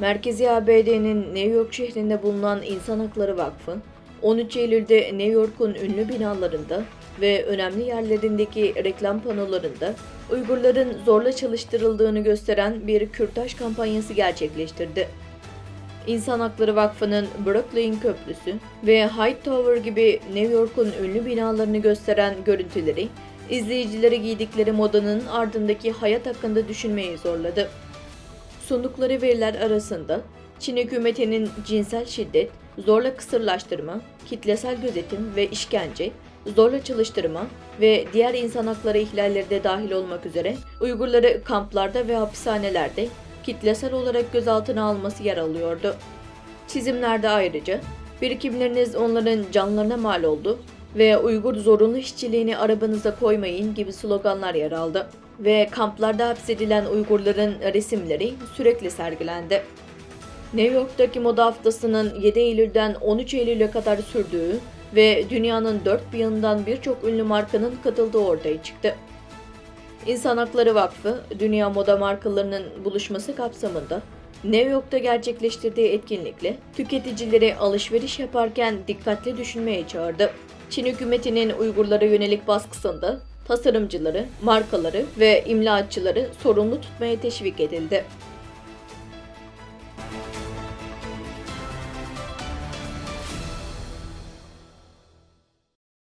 Merkezi ABD'nin New York şehrinde bulunan İnsan Hakları Vakfı, 13 Eylül'de New York'un ünlü binalarında ve önemli yerlerindeki reklam panolarında Uygurların zorla çalıştırıldığını gösteren bir kürtaj kampanyası gerçekleştirdi. İnsan Hakları Vakfı'nın Brooklyn Köprüsü ve Hightower gibi New York'un ünlü binalarını gösteren görüntüleri, izleyicileri giydikleri modanın ardındaki hayat hakkında düşünmeyi zorladı. Sundukları veriler arasında Çin hükümetinin cinsel şiddet, zorla kısırlaştırma, kitlesel gözetim ve işkence, zorla çalıştırma ve diğer insan hakları ihlalleri de dahil olmak üzere Uygurları kamplarda ve hapishanelerde kitlesel olarak gözaltına alması yer alıyordu. Çizimlerde ayrıca birikimleriniz onların canlarına mal oldu ve Uygur zorunlu işçiliğini arabanıza koymayın gibi sloganlar yer aldı ve kamplarda hapsedilen Uygurların resimleri sürekli sergilendi. New York'taki moda haftasının 7 Eylül'den 13 Eylül'e kadar sürdüğü ve dünyanın dört bir yanından birçok ünlü markanın katıldığı ortaya çıktı. İnsan Hakları Vakfı, dünya moda markalarının buluşması kapsamında New York'ta gerçekleştirdiği etkinlikle tüketicileri alışveriş yaparken dikkatli düşünmeye çağırdı. Çin hükümetinin Uygurlara yönelik baskısında tasarımcıları, markaları ve imlatçıları sorumlu tutmaya teşvik edildi.